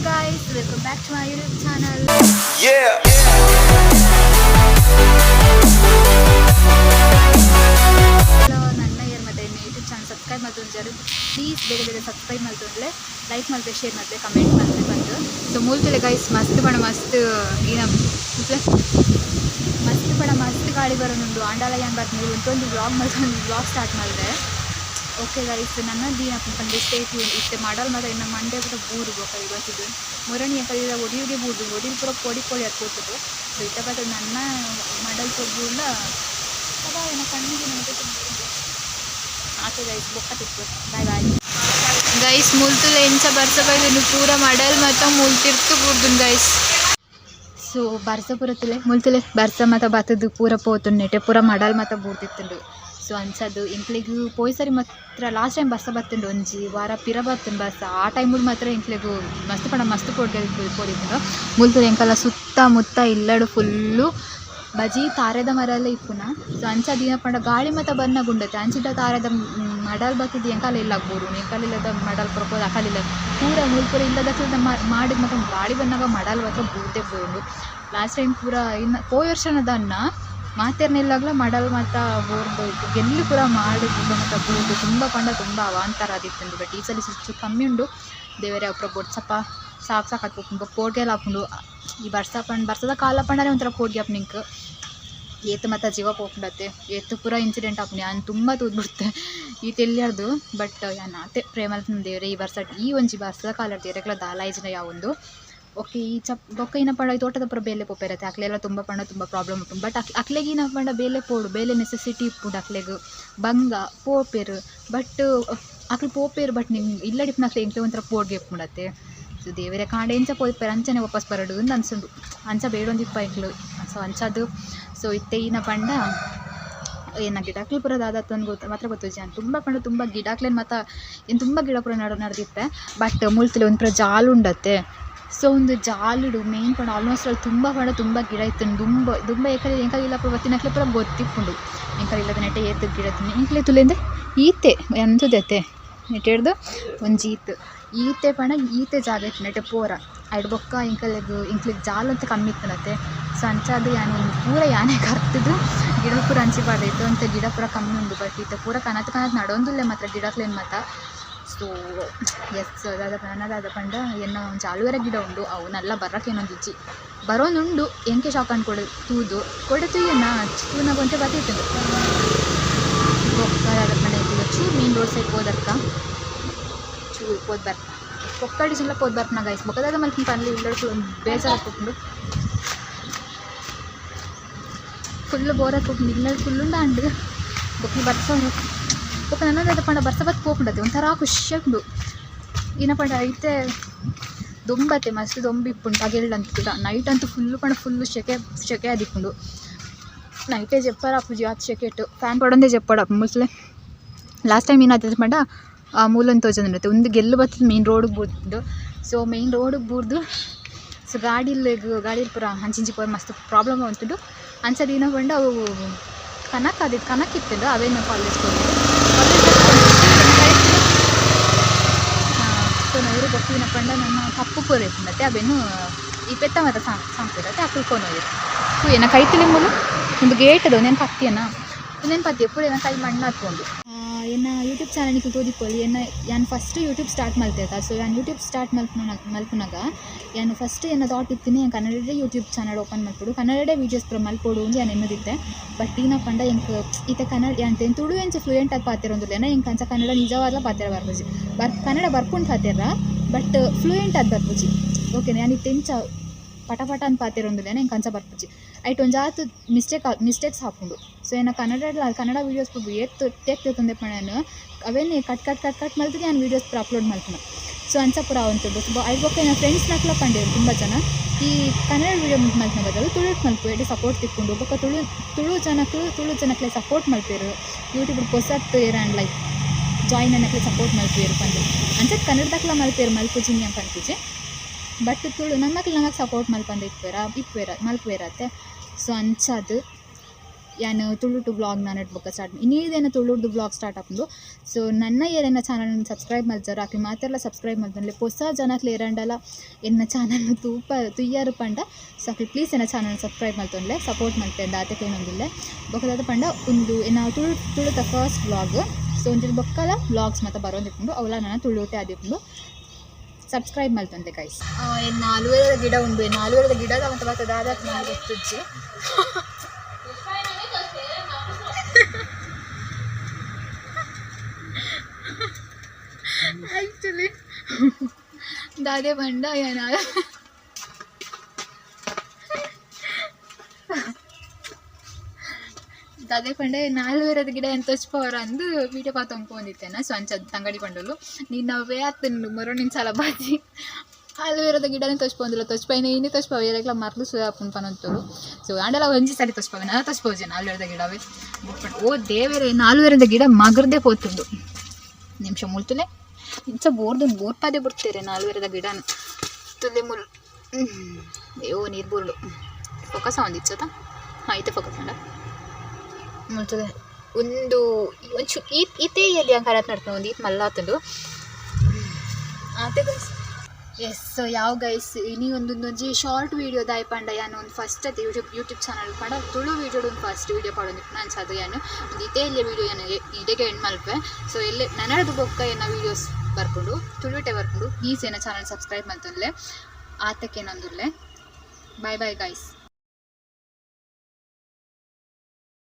guys, welcome back to my YouTube channel. Yeah. ನನ್ನ year ಮತ್ತೆ YouTube channel subscribe ಮಾಡ್ತಾರೆ please ಬೇಗ ಬೇಗ ಸಬ್ಸ್ಕ್ರೈಬ್ ಮಾಡ್ತಾರೆ ಲೈಕ್ ಮಾಡ್ತಾರೆ ಶೇರ್ ಮಾಡ್ತಾರೆ ಕಮೆಂಟ್ ಮಾಡ್ತಾರೆ ಬಂದು ಸೊ ಮೂಲತಲೆ ಗೈಸ್ ಮಸ್ತ್ ಪಡ ಮಸ್ತ್ ಏನ ಮಸ್ತ್ ಪಡ ಮಸ್ತ್ ಗಾಳಿ ಬರೋನುಂಡು ಆಂಡಾಲ ಏನು ಬರ್ತೀನಿ ಒಂದು ವ್ಲಾಗ್ ಸ್ಟಾರ್ಟ್ ಮಾಡಿದೆ ಓಕೆ ಗೈಸ್ ನನ್ನ ದೀನ ಬಂದು ಸ್ಟೇಟ್ ಇಷ್ಟೇ ಮಾಡಲ್ ಮಾತ್ರ ಇನ್ನು ಮಂಡ್ಯ ಕೂಡ ಬೂರು ಬೇಕಾಗಿ ಗೊತ್ತಿದ್ದು ಮೊರಣಿ ಕಲಿದ ಒಡಿಯುಗೆ ಬೂದು ಒಡಿಲ್ ಪೂರ ಪೊಡಿ ಪೊಡಿ ಹಾಕೋತದ್ದು ಸೊ ಇಷ್ಟ ಬಂದು ನನ್ನ ಮಾಡಲ್ ಬೂರ್ಲ ಅದ ಏನೋ ಕಣ್ಣಿಗೆ ನನಗೆ ಆಕೆ ಗೈಸ್ ಬೊಕ್ಕ ತಿಕ್ಕು ಬಾಯ್ ಬಾಯ್ ಗೈಸ್ ಮುಲ್ತುಲ ಎಂಚ ಬರ್ಸಬೈದು ಪೂರ ಮಾಡಲ್ ಮತ್ತು ಮುಲ್ತಿರ್ತು ಬೂರ್ದು ಗೈಸ್ ಸೊ ಬರ್ಸಪುರತಲೆ ಮುಲ್ತಲೆ ಬರ್ಸ ಮತ್ತು ಬತ್ತದು ಪೂರ ಪೋತು ನೆಟೆ ಪೂರ ಮಾಡಲ್ ಮತ್ತು ಬೂರ್ತಿತ್ತುಂಡು ಸೊ ಅನ್ಸದು ಇಂಕ್ಲಿಗೂ ಪೋಯ್ ಸರಿ ಮಾತ್ರ ಲಾಸ್ಟ್ ಟೈಮ್ ಬರ್ಸ ಬತ್ತುಂಡು ಒಂಜಿ ವಾರ ಪಿರ ಬತ್ತುಂಡು ಬರ್ಸ ಆ ಟೈಮಲ್ಲಿ ಮಾತ್ರ ಇಂಕ್ಲಿಗೂ ಮಸ್ತ್ ಪಡ ಮಸ್ತ್ ಪೋಡಿದ್ರು ಮುಲ್ತಲೆ ಎಂಕಲ್ಲ ಸುತ್ತಮುತ್ತ ಇಲ್ಲಡು ಫುಲ್ಲು ಬಜಿ ತಾರೆದ ಮರ ಎಲ್ಲ ಇಪ್ಪುನ ಸೊ ಅಂಚ ದಿನ ಪಂಡ ಗಾಳಿ ಮತ್ತು ಬನ್ನ ಗುಂಡತ್ತೆ ಅಂಚಿಟ ತಾರೆದ ಮಡಲ್ ಬತ್ತಿದ್ದು ಎಂಕಾಲ ಇಲ್ಲ ಬೋರು ಎಂಕಾಲಿಲ್ಲದ ಮಡಲ್ ಪ್ರಪೋಸ್ ಅಕಾಲಿಲ್ಲ ಪೂರ ಮುಲ್ಪುರ ಇಲ್ಲದಕ್ಕೆ ಮಾಡಿದ ಮತ್ತು ಗಾಳಿ ಬಂದಾಗ ಮಡಲ್ ಮಾತ್ರ ಬೂರ್ದೆ ಬೋರು ಲಾಸ್ಟ್ ಟೈಮ್ ಪೂರ ಇನ್ನು ಪೋಯ್ ವರ್ಷನದ ಅನ್ನ ಮಾತೇರ್ನಿಲ್ಲಾಗಲ ಮಡಲ್ ಮತ್ತು ಬೋರ್ದು ಗೆಲ್ಲಿ ಪೂರ ಮಾಡಿದ್ದು ಮತ್ತು ಬೋರ್ದು ತುಂಬ ಪಂಡ ತುಂಬ ಅವಾಂತರ ಆದಿತ್ತು ಬಟ್ ಈ ಸಲ ಸುಚ್ಚು ಕಮ್ಮಿ ಉಂಡು ದೇವರೇ ಅಪ್ರ ಬೊಡ್ಸಪ್ಪ ಸಾಕು ಹಾಕೊಂಡು ಪೋಡ್ಗೆಲ್ಲ ಹಾಕೊಂಡು ಈ ಬರ್ಸದ ಕಾಲ ಪಂಡನೇ ಒಂಥರ ಪೋಡ್ಗೆ ಹಾಪ್ನಿಂಕ್ ಏತು ಮತ್ತು ಜೀವ ಹೋಗ್ಬಿಡತ್ತೆ ಏತು ಪೂರ ಇನ್ಸಿಡೆಂಟ್ ಹಾಪ್ನಿ ನಾನು ತುಂಬ ತೂದ್ಬಿಡ್ತೆ ಈ ತೆಲ್ಲಿಯಾರ್ದು ಬಟ್ ನಾತೆ ಪ್ರೇಮಲ್ ದೇವ್ರೆ ಈ ಈ ಒಂಜಿ ಬರ್ಸದ ಕಾಲ ದೇವರೆಗಳ ದಾಲಾಯ್ಜಿನ ಯಾವೊಂದು ಓಕೆ ಈ ಬೊಕ್ಕ ಇನ್ನ ಪಂಡ ತೋಟದ ಪುರ ಬೇಲೆ ಪೋಪಿರತ್ತೆ ಅಕ್ಲೆಲ್ಲ ತುಂಬ ಪಂಡ ತುಂಬ ಪ್ರಾಬ್ಲಮ್ ಉಂಟು ಬಟ್ ಅಕ್ಲೆಗಿನ ಪಂಡ ಬೇಲೆ ಪೋಡು ಬೇಲೆ ನೆಸೆಸಿಟಿ ಇಪ್ಪುಂಡು ಅಕ್ಲೆಗ್ ಬಂಗ ಪೋಪೇರು ಬಟ್ ಅಕ್ಲೆ ಪೋಪೇರು ಬಟ್ ನಿಮ್ಗೆ ಇಲ್ಲ ಡಿಪ್ನ ಅಕ್ಲೆ ಇಂಕ್ಲೆ ಒಂಥರ ಪೋಡ್ಗೆ ಇಪ್ಪುಂಡತ್ತೆ ಸೊ ದೇವರೇ ಕಾಂಡೆ ಎಂಚ ಪೋಯ್ಪೇರು ಅಂಚನೆ ವಾಪಸ್ ಬರಡು ಅಂತ ಅನ್ಸುಂಡು ಅಂಚ ಬೇಡೊಂದಿಪ್ಪ ಇಂಕ್ಲು ಸೊ ಅಂಚದು ಸೊ ಇತ್ತೆ ಈನ ಪಂಡ ಏನ ಗಿಡಕ್ಲೆ ಪುರ ದಾದತ್ತು ಅಂತ ಮಾತ್ರ ಗೊತ್ತು ಜಾನ್ ತುಂಬ ಪಂಡ ತುಂಬ ಗಿಡಕ್ಲೇನು ಮತ್ತು ಏನು ತುಂಬ ಗಿಡ ಪುರ ನಡೆದಿತ್ತೆ ಬಟ್ ಮುಳ್ತಲೆ ಒಂದು ಪುರ ಜಾಲು ಉಂಡತ್ತೆ ಸೊ ಒಂದು ಜಾಲಿಡು ಮೇನ್ ಪಂಡ ಆಲ್ಮೋಸ್ಟ್ ಅಲ್ಲಿ ತುಂಬ ಪಂಡ ತುಂಬ ಗಿಡ ಇತ್ತು ತುಂಬ ಎಂಕಲಿಲ್ಲ ಪುರ ಬತ್ತಿನಕ್ಲೆ ಪುರ ಗೊತ್ತಿಪ್ಪುಂಡು ಎಂಕಲಿಲ್ಲದ ನೆಟ್ಟೆ ಏತು ಗಿಡ ಎಂಕ್ಲೆ ತುಲೆಂದೆ ಈತೆ ಎಂತದೈತೆ ನೆಟ್ಟೆಡ್ದು ಒಂಜಿ ಈತೆ ಪಂಡ ಈತೆ ಜಾಗ ಇತ್ತು ನೆಟ್ಟೆ ಪೂರ ಐಡ್ ಬೊಕ್ಕ ಇಂಕ್ಲಿಗೆ ಜಾಲು ಅಂತ ಕಮ್ಮಿ ಇತ್ತನತ್ತೆ ಸೊ ಅಂಚಾದು ಯಾನು ಪೂರ ಯಾನೆ ಕರ್ತದು ಗಿಡ ಪೂರ ಅಂಚಿ ಬಾರ್ದಿತ್ತು ಅಂತ ಗಿಡ ಪೂರ ಕಮ್ಮಿ ಉಂಡು ಬಟ್ ಈತ ಪೂರ ಕನತ್ ನಡೊಂದಿಲ್ಲ ಮಾತ್ರ ಗಿಡಕ್ಲೇನು ಮಾತ ಸೊ ಎಸ್ ಅದಾದ ನನ್ನದಾದ ಪಂಡ ಏನೋ ಜಾಲುವರೆ ಗಿಡ ಉಂಡು ಅವನ್ನೆಲ್ಲ ಬರೋಕೆ ಏನೊಂದು ಇಜ್ಜಿ ಬರೋನುಂಡು ಎಂಕೆ ಶಾಕ್ ಅನ್ಕೊಡು ತೂದು ಕೊಡತು ಏನ ತೂನಾಗೊಂತೆ ಬರ್ತಿತ್ತು ಬೊಕ್ಕದಾದ ಪಂಡ ಚೂರು ಮೇನ್ ರೋಡ್ ಸೈಡ್ ಹೋದಕ್ಕ ಚೂರು ಪೋದ್ ಬರ್ತ ಒಕ್ಕಡಿ ಸುಲ್ಲ ಪೋದ್ ಬರ್ತ ಗೈಸ್ ಬೊಕ್ಕದಾದ ಮಲ್ಕಿನ ಪನ್ಲಿ ಇಲ್ಲಡ್ಕು ಒಂದು ಬೇಜಾರು ಹಾಕ್ಕೊಂಡು ಫುಲ್ಲು ಬೋರ್ ಹಾಕ್ಕೊಂಡು ಇಲ್ಲಡ್ ಫುಲ್ಲುಂಡ ಅಂಡು ಬೊಕ್ಕಿ ಬರ್ಸೋನು ಬೊಕ್ಕ ನನ್ನದಾದ ಪಂಡ ಬರ್ಸ ಬತ್ ಹೋಗ್ಬಿಡತ್ತೆ ಒಂಥರ ಖುಷಿಯಾಗುಂಡು ಇನ್ನ ಪಂಡ ಐತೆ ದೊಂಬತ್ತೆ ಮಸ್ತ್ ದೊಂಬಿಪ್ಪುಂಡು ಅಗೆಳ್ಳಂತ ಕೂಡ ನೈಟ್ ಅಂತೂ ಫುಲ್ಲು ಶೆಕೆ ಅದಿಪ್ಪುಂಡು ನೈಟೇ ಜೆಪ್ಪರ ಅಪ್ಪುಜಿ ಆತು ಶೆಕೆ ಇಟ್ಟು ಫ್ಯಾನ್ ಪಡೊಂದೇ ಜೆಪ್ಪಡಪ್ಪ ಮುಸ್ಲೆ ಲಾಸ್ಟ್ ಟೈಮ್ ಏನಾಗ್ತದೆ ಪಂಡ ಮೂಲಂತ ತೋಜಂದಿರುತ್ತೆ ಒಂದು ಗೆಲ್ಲು ಬರ್ತದೆ ಮೇನ್ ರೋಡಿಗೆ ಬೂರ್ದು ಸೊ ಮೇನ್ ರೋಡಿಗೆ ಬೂರ್ದು ಸೊ ಗಾಡಿ ಪೂರ ಹಂಚಿಂಚಿ ಪೂರ ಮಸ್ತ್ ಪ್ರಾಬ್ಲಮ್ ಅಂತುಂಡು ಅಂಚದಿನ ಪಂಡ ಅವು ಕನಕ್ಕಿತ್ತು ಅವೇನು ಕಾಲೇಜ್ಗೆ ಸೊ ನವರು ಗೊತ್ತಿನ ಪಂಡ ನನ್ನ ಕಪ್ಪು ಪೂರ ಇರ್ತದೆ ಅವೇನು ಈ ಪೆತ್ತ ಮತ್ತು ಸಾಂಪಿರತ್ತೆ ಅಕ್ಕಳ್ಕೊಂಡು ಹೋಗಿತ್ತು ಏನ ಕೈ ತಿಳಿ ಮೂಲ ಒಂದು ಗೇಟ್ ಅದು ನೆನಪು ಹತ್ತಿಯನ್ನ ನೆನಪು ಹತ್ತಿಯ ಪೂರ ಏನ ಕೈ ಮಣ್ಣು ಹತ್ಕೊಂಡು ಏನ ಯೂಟ್ಯೂಬ್ ಚಾನಲ್ಗೆ ತೋದಿಕೊಳ್ಳಿ ನಾನು ಫಸ್ಟ್ ಯೂಟ್ಯೂಬ್ ಸ್ಟಾರ್ಟ್ ಮಾಡ್ತೇವೆ ಸೊ ನಾನು ಯೂಟ್ಯೂಬ್ ಸ್ಟಾರ್ಟ್ ಮಲ್ಪುನಾಗ ನಾನು ಫಸ್ಟ್ ಏನು ಥಾಟ್ ಇತ್ತೀನಿ ನಾನು ಕನ್ನಡದೇ ಯೂಟ್ಯೂಬ್ ಚಾನಲ್ ಓಪನ್ ಮಾಡ್ಕೊಡು ಕನ್ನಡದೇ ವೀಡಿಯೋಸ್ ಪೂರ ಮಲ್ಪೊಡು ಅಂತ ನಾನು ಎನ್ನೋದಿತ್ತೆ ಬಟ್ ಈನ ಪಂಡ ಎಂಕ್ ಈತ ಕನ್ನಡ ಅಂತ ತುಳು ಎಂಚ ಫ್ಲೂಯೆಂಟ್ ಆಗಿ ಪಾತಿರೋದಿಲ್ಲ ಎಂಕ್ ಅಂಚ ಕನ್ನಡ ನಿಜವಾದ ಪಾತಿರ ಬರ್ಪುಜಿ ಕನ್ನಡ ಬರ್ಪುಂಡು ಪಾತಿರ ಬಟ್ ಫ್ಲೂಯೆಂಟ್ ಅದು ಬರ್ಪುಜಿ ಓಕೆ ನಾನು ಇತ್ತೆಂಚ ಪಟ ಅಂತ ಪಾತಿರೋದಿಲ್ಲ ಎಂಕ್ ಅಂಚ ಬರ್ಪುಜಿ ಐಟ್ ಒಂದು ಜಾತು ಮಿಸ್ಟೇಕ್ಸ್ ಹಾಕೊಂಡು ಸೊ ಏನ ಕನ್ನಡ ವೀಡಿಯೋಸ್ ಏತ್ತು ತಂದೆ ಪಣನು ಅವೇನೇ ಕಟ್ ಮಲ್ತಿದ್ದೆ ನಾನು ವೀಡಿಯೋಸ್ ಪೂರ ಅಪ್ಲೋಡ್ ಮಾಡ್ತೀನಿ ಸೊ ಅಂಚ ಪೂರ ಅವಂತದ್ದು ಐದು ಬೊಕ್ಕ ನನ್ನ ಫ್ರೆಂಡ್ಸ್ ನಕ್ಲ ಪಂಡೆ ತುಂಬ ಜನ ಈ ಕನ್ನಡ ವೀಡಿಯೋ ಮಲ್ತಿನ ಬದಲು ತುಳುಕ್ ಮಲ್ಪು ಎಡೆ ಸಪೋರ್ಟ್ ತಿಕ್ಕೊಂಡು ಬೊಕ್ಕ ತುಳು ಜನಕ್ಕೆ ಸಪೋರ್ಟ್ ಮಲ್ಪೇರು ಯೂಟ್ಯೂಬ್ ಹೊಸತ್ತು ಏರಾಂಡ್ ಲೈಕ್ ಜಾಯಿನ್ ಅನ್ನಕ್ಕೆ ಸಪೋರ್ಟ್ ಮಲ್ಪೇರು ಪಂದು ಅಂಚ ಕನ್ನಡದಕ್ಲ ಮಲ್ಪೇರು ಮಲ್ಪುಜಿನಿ ಅಂತ ಅನ್ಪುಜಿ ಬಟ್ ತುಳು ನಮಗೆ ಸಪೋರ್ಟ್ ಮಲ್ಪಂದು ಮಲ್ಪೇರತ್ತೆ ಸೊ ಅಂಚದು ಯಾನು ತುಳುಟು ಬ್ಲಾಗ್ನ ನೆಟ್ಬೊಕ್ಕ ಸ್ಟಾರ್ಟ್ ಇನ್ನೇದೇನೋ ತುಳುಡ್ದು ಬ್ಲಾಗ್ ಸ್ಟಾರ್ಟ್ ಆಪುಂಡು. ಸೊ ನನ್ನ ಏನ ಚಾನಲ್ ಸಬ್ಸ್ಕ್ರೈಬ್ ಮಲ್ಚಾರು ಆಕಿ ಮಾತೆಲ್ಲ ಸಬ್ಸ್ಕ್ರೈಬ್ ಮಲ್ತೊಂಡ್ಲೆ ಹೊಸ ಜನಕ್ಲೆ ಏರಂಡಲ ಎನ್ನ ಚಾನಲ್ ತುಯ್ಯಾರು ಪಂಡ ಸಾಕಿ ಪ್ಲೀಸ್ ಎನ್ನ ಚಾನಲ್ ಸಬ್ಸ್ಕ್ರೈಬ್ ಮಲ್ತೊಂಡ್ಲೆ ಸಪೋರ್ಟ್ ಮಲ್ತೇನೆ ದಾತಕ್ಕೆ ಏನೊಂದಿಲ್ಲ ಬೊಕ್ಕದಾದ ಪಂಡ ಒಂದು ಎನ್ನ ತುಳುತ ಫಸ್ಟ್ ಬ್ಲಾಗ್. ಸೊ ಒಂದಿನ ಬೊಕ್ಕಲ ಬ್ಲಾಗ್ಸ್ ಮತ್ತು ಬರೋದಿಪ್ಪುಂಡು ಅವಳ ನನ್ನ ತುಳುಟೆ ಆದಿಪ್ಪುಂಡು ಸಬ್ಸ್ಕ್ರೈಬ್ ಮಲ್ತೊಂದೆ ಗೈಸ್. ಎನ್ನ ಆಲೂವೆರದ ಗಿಡ ಉಂಡು ಎನ್ನ ಆಲೂವೆರದ ಗಿಡದ ಮತ್ತು ಬರ್ತದೆ ಆದಕ್ಕೆ ನಾನು ಗೊತ್ತುಜ್ಜಿ ಆ್ಯಕ್ಚುಲಿ ದಾದೆ ಬಂಡ ಏನ ದಾದೆ ಪಂಡ ನಾಲ್ವೇರದ ಗಿಡ ಎಂತ ತೋಚ್ಪವರ ಅಂದು ವೀಡಿಯೋ ಪಾತ ಅಂದ್ಕೊಂಡಿತ್ತೇನೆ. ಸೊ ಅಂಚದು ತಂಗಡಿ ಪಂಡಲು ನೀನು ಅವೇ ಆತನು ಮರಣಿನ ಸಾಲ ಬಾಜಿ ಆಲೂವೆರದ ಗಿಡನೇ ತೋಚ್ಪೊಂದಿಲ್ಲ ತೋಚ್ಪೈನ ಇನ್ನೇ ತೋಚ್ಪವ ಏರೆಗ್ಲ ಮರ್ಲು ಸುಯಾಪುನ್ ಪನಂತರು. ಸೊ ಆಂಡೆಲ್ಲ ಒಂಜಿ ಸಾರಿ ತೋಚ್ಪವೆ ನಾ ತೋಚ್ಪೋಜೇನು ಆಲೂವೆರದ ಗಿಡವೇ ಓ ದೇವೇರೆ ಆಲೂವೆರದ ಗಿಡ ಮಗರ್ದೇ ಪೋತುಂಡು ನಿಮಿಷ ಮುಳ್ತುಲೆ ಇಂಚ ಬೋರ್ಪಾದೆ ಬಿಡ್ತೇರೆ ಆಲೂವೆರದ ಗಿಡನ ತುಲೆ ಮುಲ್ ಓ ನೀರು ಬೋರ್ಡು ಫೋಕಸ್ ಒಂದಿಚ್ಚದ ಹಾಂ ಐತೆ ಫೋಕಸ್ ಮಾಡ ಮುಳ್ತದೆ ಒಂದು ಒಂಚು ಈತೆ ಎಲ್ಲಿ ಹಂಗೆ ಕರತ್ ನಡ್ಕೊಂಡು ಒಂದು ಈತ್ ಮಲ್ಲಾತಂದು ಆತೆ ಗೈಸ್. ಎಸ್ ಸೊ ಯಾವ ಗೈಸ್ ಇನಿ ಒಂದೊಂದು ಶಾರ್ಟ್ ವೀಡಿಯೋ ದಾಯ್ ಪಂಡ ಯಾನು ಒಂದು ಫಸ್ಟ್ ಅದು ಯೂಟ್ಯೂಬ್ ಚಾನಲ್ ಪಂಡ ತುಳು ವೀಡಿಯೋಡು ಒಂದು ಫಸ್ಟ್ ವೀಡಿಯೋ ಪಡೋದು ನಾನು ಅದು ಯಾನು ಒಂದು ಇದೇ ಇಲ್ಲೇ ವೀಡಿಯೋ ಏನು ಇದಕ್ಕೆ ಎಂಡ್ ಮಲ್ಪೆ. ಸೊ ಎಲ್ಲೇ ನನ್ನದು ಬೊಕ್ಕ ಏನ ವೀಡಿಯೋಸ್ ಬರ್ಕೊಂಡು ತುಳುಟೆ ಬರ್ಕೊಂಡು ಪ್ಲೀಸ್ ಏನೋ ಚಾನಲ್ ಸಬ್ಸ್ಕ್ರೈಬ್ ಮಾಡ್ತಂದ್ಲೆ ಆತಕ್ಕೇನೊಂದುಲ್ಲೆ. ಬಾಯ್ ಬಾಯ್ ಗೈಸ್.